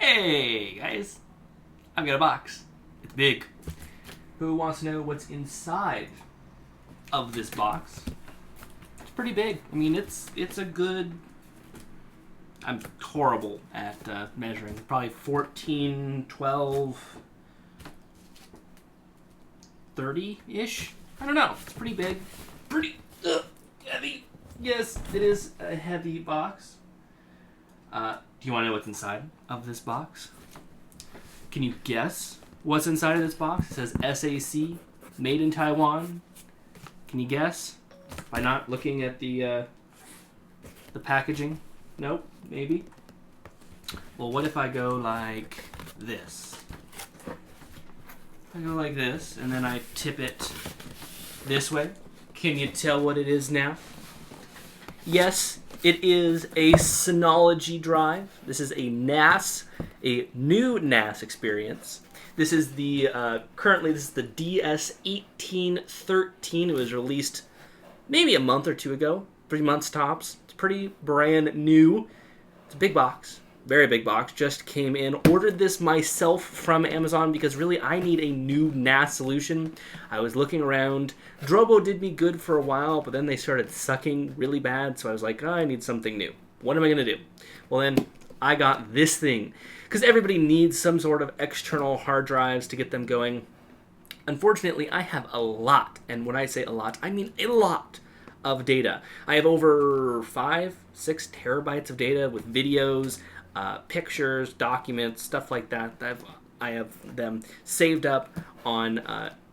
Hey guys, I've got a box. It's big. Who wants to know what's inside of this box? It's pretty big. I mean, it's a good... I'm horrible at measuring. Probably 14, 12, 30-ish? I don't know. It's pretty big. Pretty heavy. Yes, it is a heavy box. Do you want to know what's inside of this box? Can you guess what's inside of this box? It says SAC, made in Taiwan. Can you guess? By not looking at the packaging? Nope, maybe. Well, what if I go like this? I go like this, and then I tip it this way. Can you tell what it is now? Yes, it is a Synology drive. This is a NAS, a new NAS experience. This is the, currently this is the DS1813. It was released maybe a month or two ago, 3 months tops. It's pretty brand new. It's a big box, very big box. Just came in, ordered this myself from Amazon because really I need a new NAS solution. I was looking around. Drobo did me good for a while, but then they started sucking really bad, so I was like, oh, I need something new. What am I going to do? Well, then I got this thing because everybody needs some sort of external hard drives to get them going. Unfortunately, I have a lot, and when I say a lot, I mean a lot of data. I have over 5-6 terabytes of data with videos, pictures, documents, stuff like that. I have them saved up on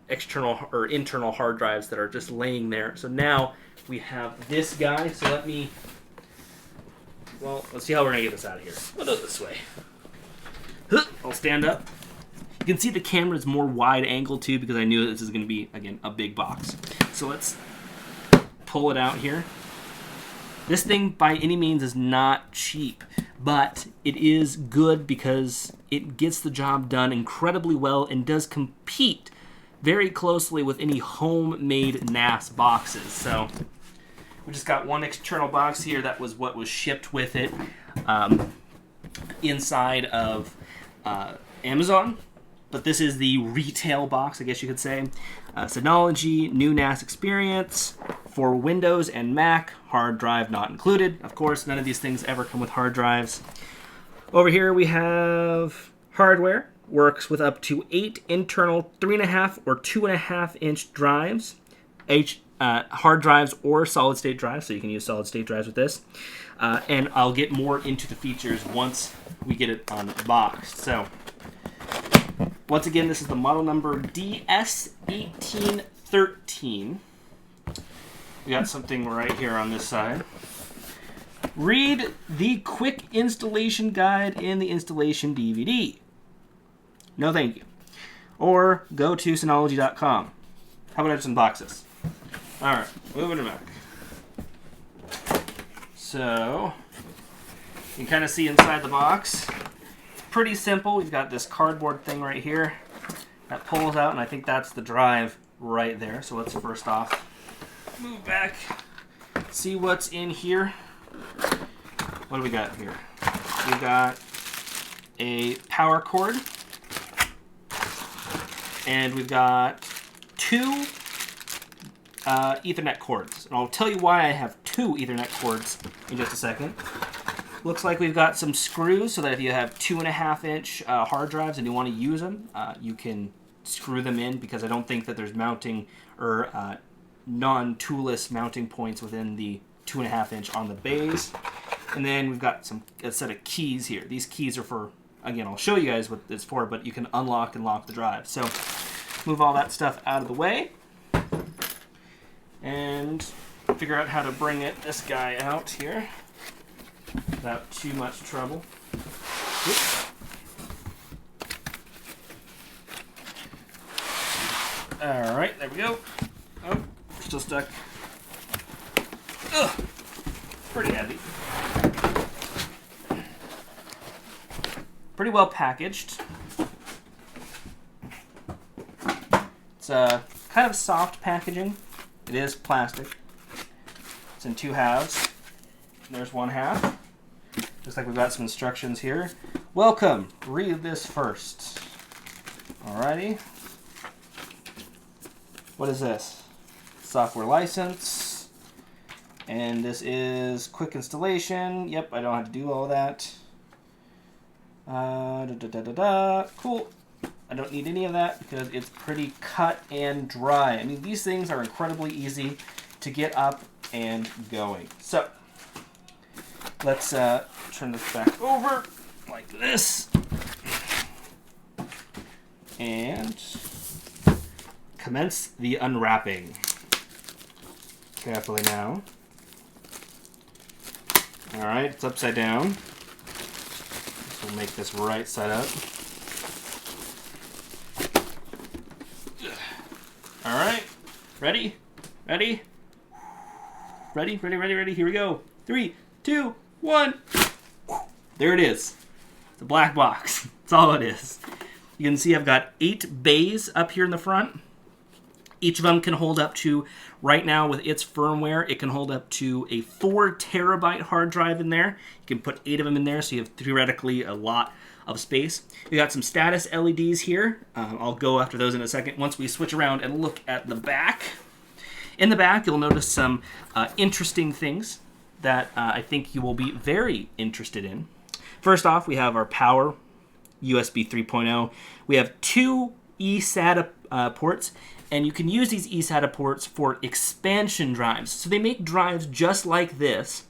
external or internal hard drives that are just laying there. So now we have this guy. So let's see how we're gonna get this out of here. We'll do it this way. I'll stand up. You can see the camera is more wide angle too because I knew this is gonna be, again, a big box. So let's pull it out here. This thing by any means is not cheap, but it is good because it gets the job done incredibly well and does compete very closely with any homemade NAS boxes. So we just got one external box here. That was what was shipped with it inside of Amazon. But this is the retail box, I guess you could say. Synology, new NAS experience for Windows and Mac, hard drive not included. Of course, none of these things ever come with hard drives. Over here we have hardware. Works with up to 8 internal 3.5 or 2.5 inch drives. Hard drives or solid state drives, so you can use solid state drives with this. And I'll get more into the features once we get it unboxed. So, once again, this is the model number DS1813. We got something right here on this side. Read the quick installation guide in the installation DVD. No thank you. Or go to Synology.com. How about I just unbox this? Alright, moving it back. So, you can kind of see inside the box. It's pretty simple. We've got this cardboard thing right here that pulls out, and I think that's the drive right there. So let's first off move back, see what's in here. What do we got here? We got a power cord. And we've got 2 Ethernet cords. And I'll tell you why I have 2 Ethernet cords in just a second. Looks like we've got some screws so that if you have 2.5 inch hard drives and you want to use them, you can screw them in because I don't think that there's mounting or non-toolless mounting points within the 2.5 inch on the bays. And then we've got a set of keys here. These keys are for, again, I'll show you guys what it's for, but you can unlock and lock the drive. So move all that stuff out of the way and figure out how to bring this guy out here without too much trouble. Oops. All right, there we go. Oh, still stuck. Ugh, pretty heavy. Pretty well packaged. It's kind of soft packaging. It is plastic. It's in 2 halves. There's one half. Looks like we've got some instructions here. Welcome. Read this first. Alrighty. What is this? Software license. And this is quick installation. Yep, I don't have to do all that. Cool. I don't need any of that because it's pretty cut and dry. I mean, these things are incredibly easy to get up and going. So, let's turn this back over like this. And commence the unwrapping. Carefully now. Alright, it's upside down. So we'll make this right side up. Alright, ready? Ready? Ready, ready, ready, ready. Here we go. 3, 2, 1. There it is. It's a black box. That's all it is. You can see I've got 8 bays up here in the front. Each of them can hold up to, right now with its firmware, it can hold up to a 4 terabyte hard drive in there. You can put 8 of them in there, so you have theoretically a lot of space. We got some status LEDs here. I'll go after those in a second once we switch around and look at the back. In the back, you'll notice some interesting things that I think you will be very interested in. First off, we have our power USB 3.0. We have 2 eSATA ports, and you can use these eSATA ports for expansion drives. So they make drives just like this,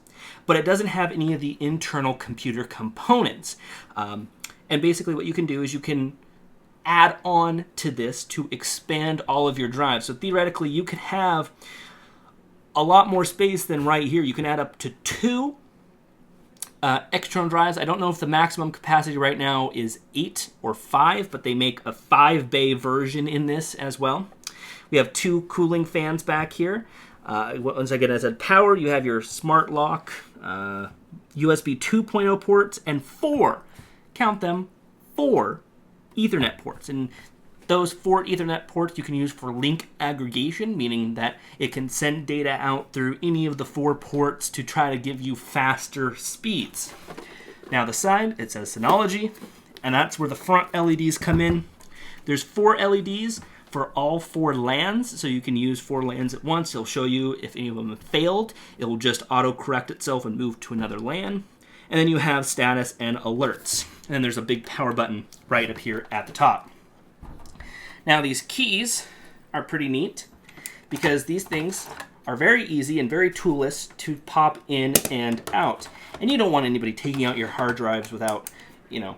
but it doesn't have any of the internal computer components. And basically what you can do is you can add on to this to expand all of your drives. So theoretically, you could have a lot more space than right here. You can add up to 2 external drives. I don't know if the maximum capacity right now is 8 or 5, but they make a 5-bay version in this as well. We have 2 cooling fans back here. Once again, as I said, power, you have your smart lock, USB 2.0 ports, and 4, count them, 4 Ethernet ports. And those 4 Ethernet ports you can use for link aggregation, meaning that it can send data out through any of the 4 ports to try to give you faster speeds. Now the side, it says Synology, and that's where the front LEDs come in. There's 4 LEDs for all 4 LANs, so you can use 4 LANs at once. It'll show you if any of them have failed. It will just auto-correct itself and move to another LAN. And then you have status and alerts. And then there's a big power button right up here at the top. Now these keys are pretty neat because these things are very easy and very toolless to pop in and out. And you don't want anybody taking out your hard drives without, you know,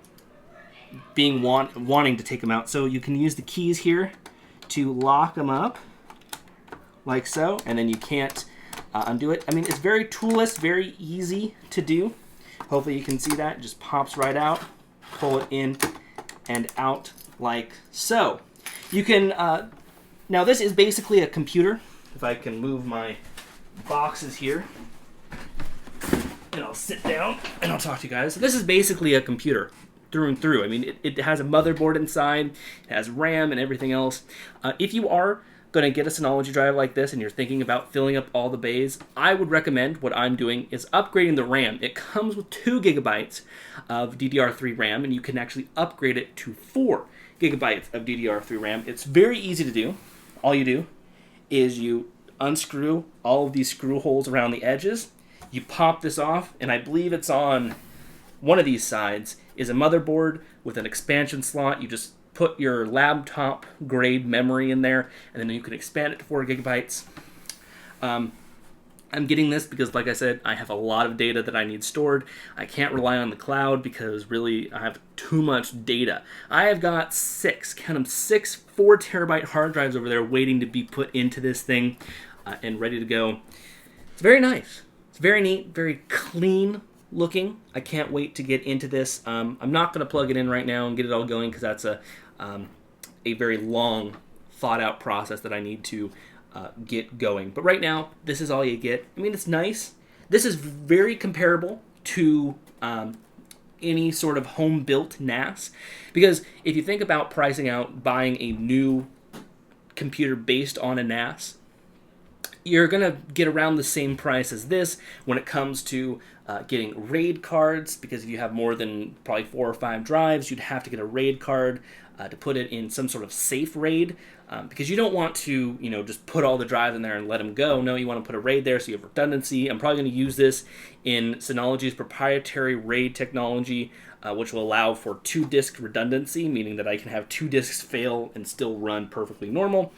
being wanting to take them out. So you can use the keys here to lock them up like so, and then you can't undo it. I mean, it's very toolless, very easy to do. Hopefully you can see that. It just pops right out, pull it in and out like so. You can, now this is basically a computer. If I can move my boxes here, and I'll sit down and I'll talk to you guys. So this is basically a computer through and through. I mean, it has a motherboard inside, it has RAM and everything else. If you are going to get a Synology drive like this and you're thinking about filling up all the bays, I would recommend what I'm doing is upgrading the RAM. It comes with 2 gigabytes of DDR3 RAM, and you can actually upgrade it to 4 gigabytes of DDR3 RAM. It's very easy to do. All you do is you unscrew all of these screw holes around the edges, you pop this off, and I believe it's on one of these sides is a motherboard with an expansion slot. You just put your laptop grade memory in there, and then you can expand it to 4 gigabytes. I'm getting this because, like I said, I have a lot of data that I need stored. I can't rely on the cloud because really I have too much data. I have got 6, count them, 6 4 terabyte hard drives over there waiting to be put into this thing and ready to go. It's very nice. It's very neat, very clean looking. I can't wait to get into this. I'm not going to plug it in right now and get it all going because that's a very long, thought-out process that I need to get going. But right now, this is all you get. I mean, it's nice. This is very comparable to any sort of home-built NAS, because if you think about pricing out buying a new computer based on a NAS, you're going to get around the same price as this when it comes to getting RAID cards, because if you have more than probably 4 or 5 drives, you'd have to get a RAID card to put it in some sort of safe RAID, because you don't want to, just put all the drives in there and let them go. No, you want to put a RAID there so you have redundancy. I'm probably going to use this in Synology's proprietary RAID technology, which will allow for 2-disk redundancy, meaning that I can have 2 disks fail and still run perfectly normal.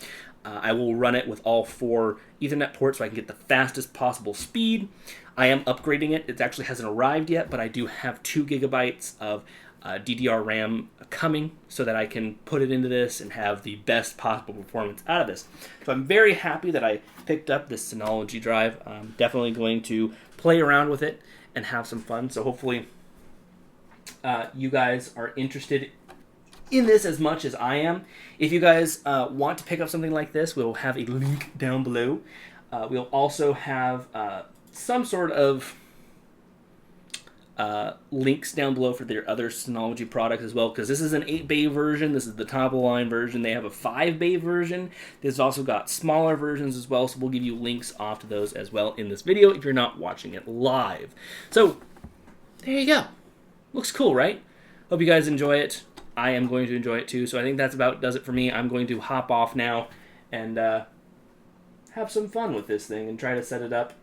I will run it with all 4 Ethernet ports so I can get the fastest possible speed. I am upgrading it. It actually hasn't arrived yet, but I do have 2 gigabytes of DDR RAM coming so that I can put it into this and have the best possible performance out of this. So I'm very happy that I picked up this Synology drive. I'm definitely going to play around with it and have some fun. So hopefully you guys are interested in this as much as I am. If you guys want to pick up something like this, we'll have a link down below. We'll also have some sort of links down below for their other Synology products as well, because this is an 8-bay version. This is the top-of-the-line version. They have a 5-bay version. This also got smaller versions as well, so we'll give you links off to those as well in this video if you're not watching it live. So, there you go. Looks cool, right? Hope you guys enjoy it. I am going to enjoy it too, so I think that's about does it for me. I'm going to hop off now and have some fun with this thing and try to set it up.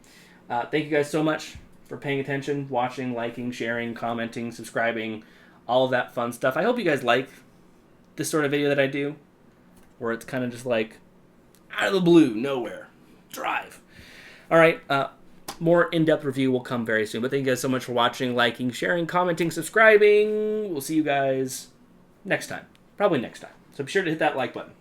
Thank you guys so much for paying attention, watching, liking, sharing, commenting, subscribing, all of that fun stuff. I hope you guys like this sort of video that I do, where it's kind of just like, out of the blue, nowhere, drive. All right, more in-depth review will come very soon, but thank you guys so much for watching, liking, sharing, commenting, subscribing. We'll see you guys next time. Probably next time. So be sure to hit that like button.